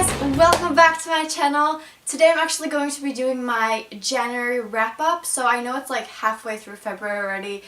guys, welcome back to my channel. Today I'm actually going to be doing my January wrap-up. So I know it's like halfway through February already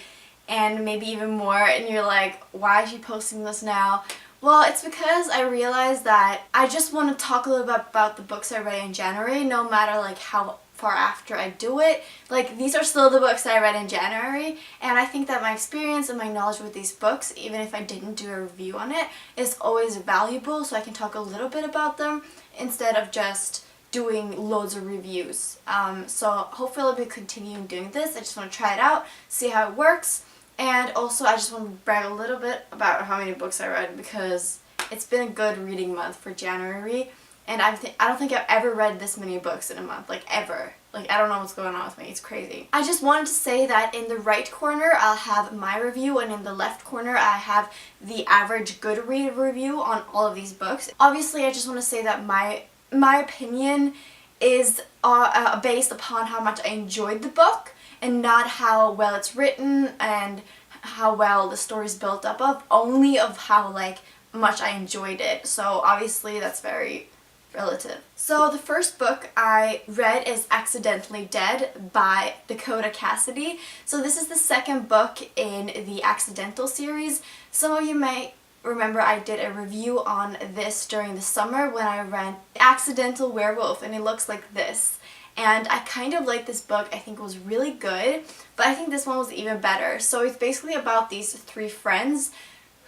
and maybe even more, and you're like, why is she posting this now? Well, it's because I realized that I just want to talk a little bit about the books I read in January, no matter like how far after I do it. Like, these are still the books that I read in January, and I think that my experience and my knowledge with these books, even if I didn't do a review on it, is always valuable, so I can talk a little bit about them instead of just doing loads of reviews. So hopefully I'll be continuing doing this. I just want to try it out, see how it works, and also I just want to brag a little bit about how many books I read, because it's been a good reading month for January. And I don't think I've ever read this many books in a month, like ever. Like, I don't know what's going on with me, it's crazy. I just wanted to say that in the right corner I'll have my review, and in the left corner I have the average good read review on all of these books. Obviously I just want to say that my opinion is based upon how much I enjoyed the book, and not how well it's written and how well the story's built up of, only of how like much I enjoyed it. So obviously that's very relative. So the first book I read is Accidentally Dead by Dakota Cassidy. So this is the second book in the Accidental series. Some of you may remember I did a review on this during the summer when I read Accidental Werewolf, and it looks like this. And I kind of like this book. I think it was really good, but I think this one was even better. So it's basically about these three friends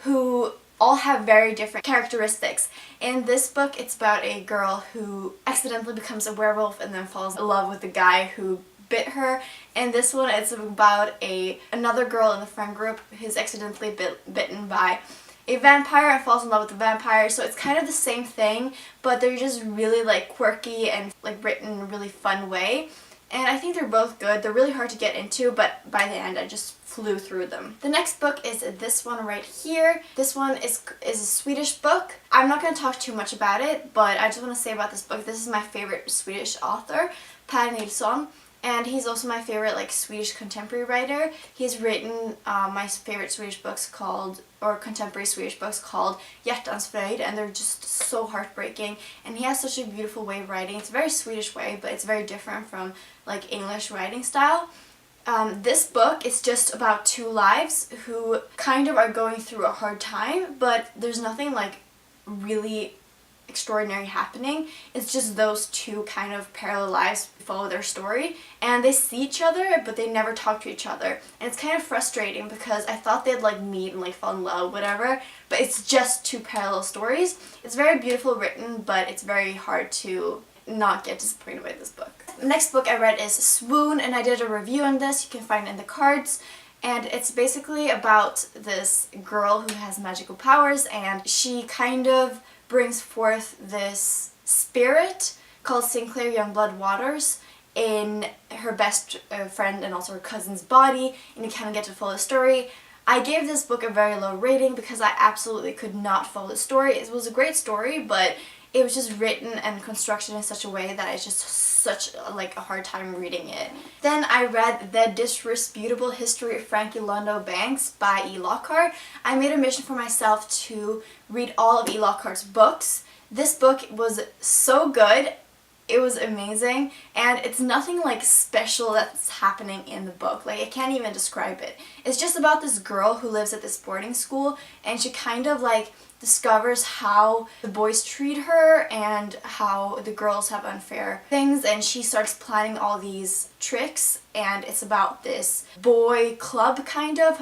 who all have very different characteristics. In this book, it's about a girl who accidentally becomes a werewolf and then falls in love with the guy who bit her. In this one, it's about another girl in the friend group who's accidentally bitten by a vampire and falls in love with the vampire. So it's kind of the same thing, but they're just really like quirky and like written in a really fun way. And I think they're both good. They're really hard to get into, but by the end I just flew through them. The next book is this one right here. This one is a Swedish book. I'm not going to talk too much about it, but I just want to say about this book, this is my favorite Swedish author, Per Nilsson. And he's also my favorite like Swedish contemporary writer. He's written my favorite Swedish books contemporary Swedish books called Hjärtans fröjd, and they're just so heartbreaking. And he has such a beautiful way of writing. It's a very Swedish way, but it's very different from like English writing style. This book is just about two lives who kind of are going through a hard time, but there's nothing like really extraordinary happening. It's just those two kind of parallel lives follow their story, and they see each other but they never talk to each other, and it's kind of frustrating because I thought they'd like meet and like fall in love, whatever, but it's just two parallel stories. It's very beautiful written, but it's very hard to not get disappointed by this book. The next book I read is Swoon, and I did a review on this. You can find it in the cards. And it's basically about this girl who has magical powers, and she kind of brings forth this spirit called Sinclair Youngblood Waters in her best friend and also her cousin's body, and you kind of get to follow the story. I gave this book a very low rating because I absolutely could not follow the story. It was a great story, but it was just written and constructed in such a way that it's just such like a hard time reading it. Then I read The Distributable History of Frankie Londo Banks by E. Lockhart. I made a mission for myself to read all of E. Lockhart's books. This book was so good. It was amazing, and it's nothing like special that's happening in the book. Like, I can't even describe it. It's just about this girl who lives at this boarding school, and she kind of like discovers how the boys treat her and how the girls have unfair things, and she starts planning all these tricks, and it's about this boy club kind of,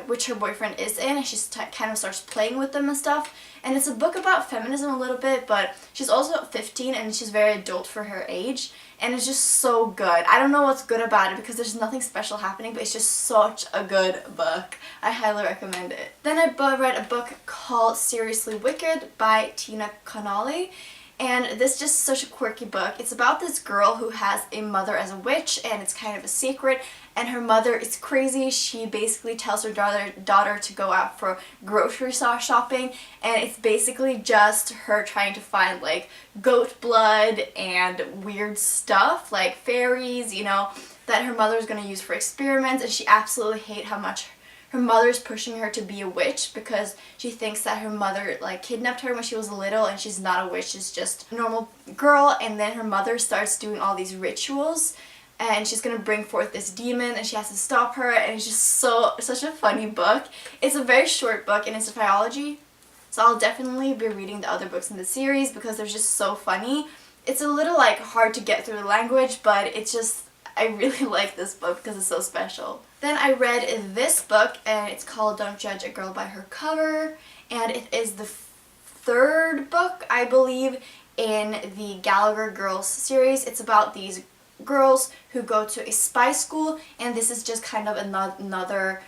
which her boyfriend is in, and she kind of starts playing with them and stuff. And it's a book about feminism a little bit, but she's also 15 and she's very adult for her age, and it's just so good. I don't know what's good about it because there's nothing special happening, but it's just such a good book. I highly recommend it. Then I read a book called Seriously Wicked by Tina Connolly. And this is just such a quirky book. It's about this girl who has a mother as a witch, and it's kind of a secret, and her mother is crazy. She basically tells her daughter to go out for grocery store shopping, and it's basically just her trying to find like goat blood and weird stuff like fairies, you know, that her mother is going to use for experiments, and she absolutely hates how much her mother's pushing her to be a witch because she thinks that her mother like kidnapped her when she was little and she's not a witch, she's just a normal girl. And then her mother starts doing all these rituals and she's gonna bring forth this demon and she has to stop her, and it's just such a funny book. It's a very short book and it's a trilogy, so I'll definitely be reading the other books in the series because they're just so funny. It's a little like hard to get through the language, but it's just, I really like this book because it's so special. Then I read this book and it's called Don't Judge a Girl by Her Cover, and it is the third book, I believe, in the Gallagher Girls series. It's about these girls who go to a spy school, and this is just kind of another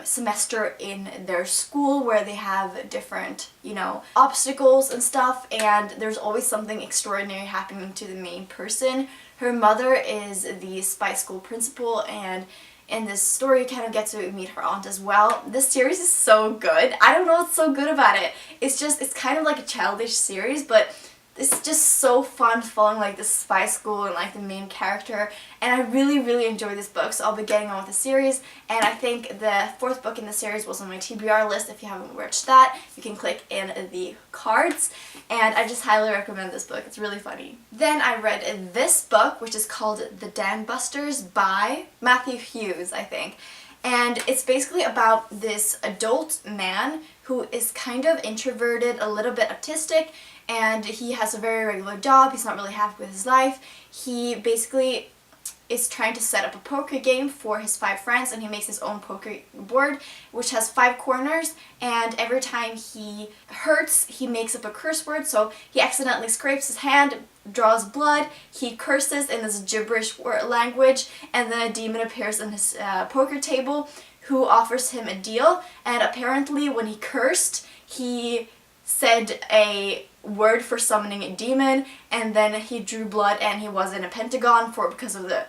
semester in their school where they have different, you know, obstacles and stuff, and there's always something extraordinary happening to the main person. Her mother is the spy school principal, and in this story you kind of get to meet her aunt as well. This series is so good. I don't know what's so good about it. It's kind of like a childish series, but it's just so fun following like the spy school and like the main character, and I really enjoy this book, so I'll be getting on with the series. And I think the fourth book in the series was on my TBR list. If you haven't watched that, you can click in the cards, and I just highly recommend this book. It's really funny. Then I read this book, which is called The Dambusters by Matthew Hughes, I think. And it's basically about this adult man who is kind of introverted, a little bit autistic, and he has a very regular job. He's not really happy with his life. He basically is trying to set up a poker game for his 5 friends, and he makes his own poker board which has 5 corners, and every time he hurts he makes up a curse word. So he accidentally scrapes his hand, draws blood, he curses in this gibberish language, and then a demon appears on his poker table who offers him a deal. And apparently when he cursed, he said a word for summoning a demon, and then he drew blood and he was in a pentagon because of the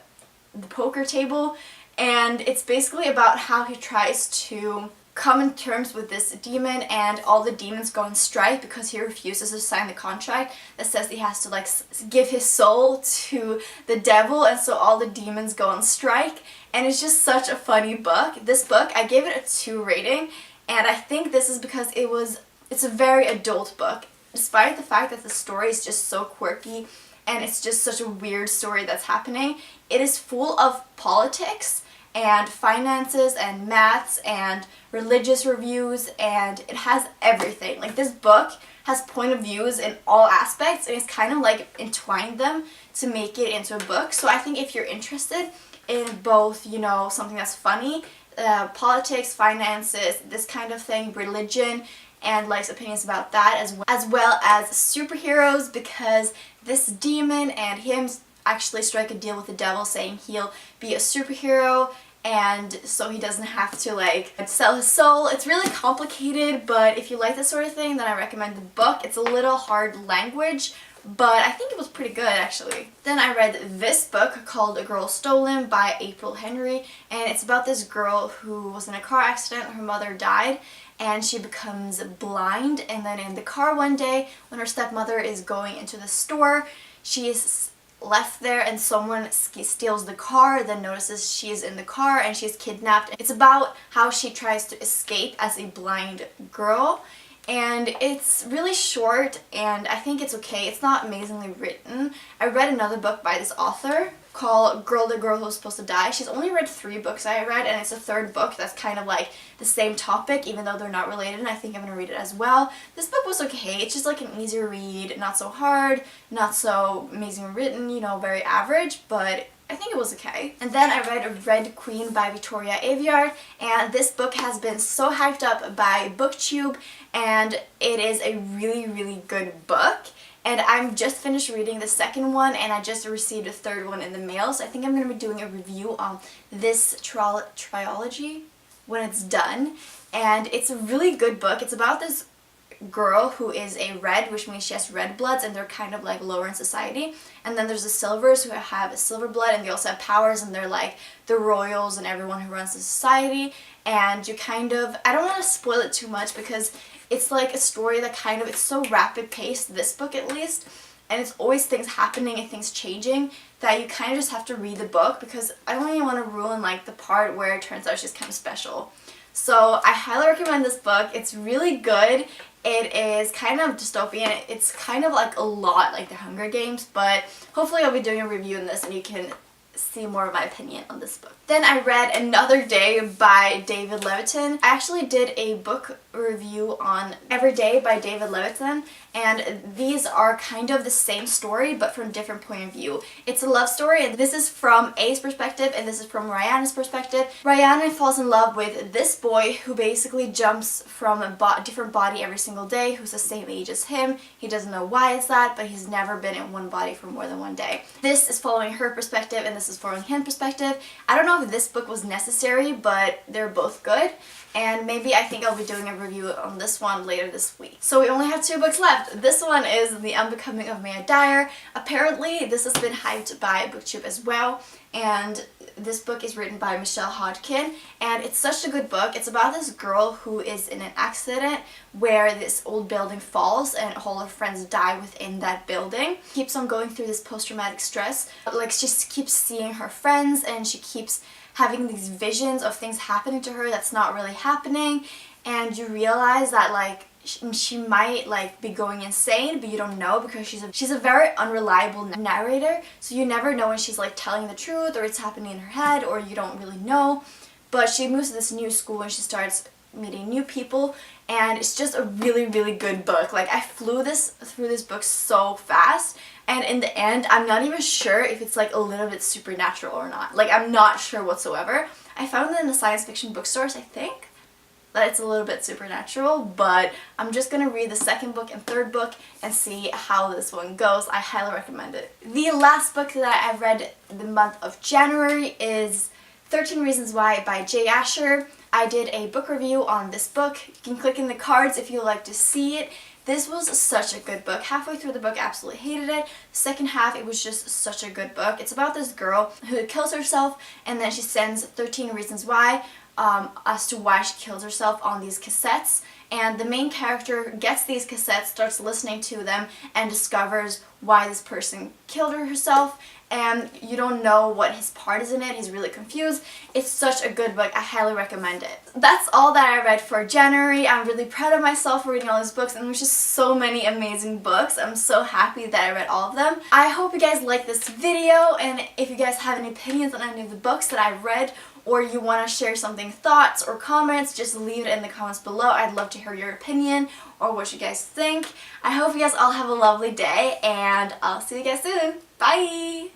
poker table. And it's basically about how he tries to come in terms with this demon, and all the demons go on strike because he refuses to sign the contract that says he has to like give his soul to the devil, and so all the demons go on strike. And it's just such a funny book. This book, I gave it a 2 rating, and I think this is because it's a very adult book. Despite the fact that the story is just so quirky and it's just such a weird story that's happening, it is full of politics and finances and maths and religious reviews, and it has everything. Like, this book has point of views in all aspects, and it's kind of like entwined them to make it into a book. So I think if you're interested in both, you know, something that's funny, politics, finances, this kind of thing, religion, and likes opinions about that, as well as superheroes, because this demon and him actually strike a deal with the devil saying he'll be a superhero, and so he doesn't have to like sell his soul. It's really complicated, but if you like this sort of thing, then I recommend the book. It's a little hard language, but I think it was pretty good actually. Then I read this book called A Girl Stolen by April Henry, and it's about this girl who was in a car accident. Her mother died and she becomes blind, and then in the car one day when her stepmother is going into the store, she is left there and someone steals the car, then notices she is in the car and she's kidnapped. It's about how she tries to escape as a blind girl, and it's really short and I think it's okay. It's not amazingly written. I read another book by this author called The Girl Who Was Supposed to Die. She's only read 3 books I read, and it's a 3rd book that's kind of like the same topic even though they're not related, and I think I'm going to read it as well. This book was okay. It's just like an easy read, not so hard, not so amazingly written, you know, very average, but I think it was okay. And then I read Red Queen by Victoria Aveyard, and this book has been so hyped up by BookTube, and it is a really good book. And I'm just finished reading the 2nd one, and I just received a 3rd one in the mail, so I think I'm going to be doing a review on this trilogy when it's done. And it's a really good book. It's about this girl who is a red, which means she has red bloods, and they're kind of like lower in society. And then there's the silvers who have a silver blood, and they also have powers, and they're like the royals and everyone who runs the society. And you kind of, I don't want to spoil it too much because it's like a story that kind of, it's so rapid paced, this book at least, and it's always things happening and things changing that you kind of just have to read the book, because I don't even want to ruin like the part where it turns out she's kind of special. So I highly recommend this book. It's really good. It is kind of dystopian. It's kind of like a lot like The Hunger Games, but hopefully I'll be doing a review in this and you can see more of my opinion on this book. Then I read Another Day by David Levitin. I actually did a book review on Every Day by David Levitin, and these are kind of the same story but from a different point of view. It's a love story, and this is from A's perspective and this is from Rihanna's perspective. Rihanna falls in love with this boy who basically jumps from a different body every single day, who's the same age as him. He doesn't know why it's that, but he's never been in one body for more than one day. This is following her perspective and this is following his perspective. I don't know if this book was necessary, but they're both good. And maybe I think I'll be doing a review on this one later this week. So we only have 2 books left. This one is The Unbecoming of Maya Dyer. Apparently this has been hyped by BookTube as well. And this book is written by Michelle Hodgkin, and it's such a good book. It's about this girl who is in an accident where this old building falls and all her friends die within that building. Keeps on going through this post-traumatic stress. Like, she just keeps seeing her friends and she keeps having these visions of things happening to her that's not really happening, and you realize that like she might like be going insane, but you don't know because she's a very unreliable narrator, so you never know when she's like telling the truth or it's happening in her head, or you don't really know. But she moves to this new school and she starts meeting new people, and it's just a really, really good book. Like, I flew through this book so fast, and in the end I'm not even sure if it's like a little bit supernatural or not. Like, I'm not sure whatsoever. I found it in the science fiction bookstores, I think, that it's a little bit supernatural, but I'm just gonna read the 2nd book and 3rd book and see how this one goes. I highly recommend it. The last book that I've read the month of January is 13 Reasons Why by Jay Asher. I did a book review on this book. You can click in the cards if you'd like to see it. This was such a good book. Halfway through the book, I absolutely hated it. The second half, it was just such a good book. It's about this girl who kills herself, and then she sends 13 reasons why as to why she kills herself on these cassettes. And the main character gets these cassettes, starts listening to them, and discovers why this person killed herself. And you don't know what his part is in it. He's really confused. It's such a good book. I highly recommend it. That's all that I read for January. I'm really proud of myself for reading all these books, and there's just so many amazing books. I'm so happy that I read all of them. I hope you guys like this video, and if you guys have any opinions on any of the books that I've read, or you want to share something, thoughts or comments, just leave it in the comments below. I'd love to hear your opinion or what you guys think. I hope you guys all have a lovely day, and I'll see you guys soon. Bye!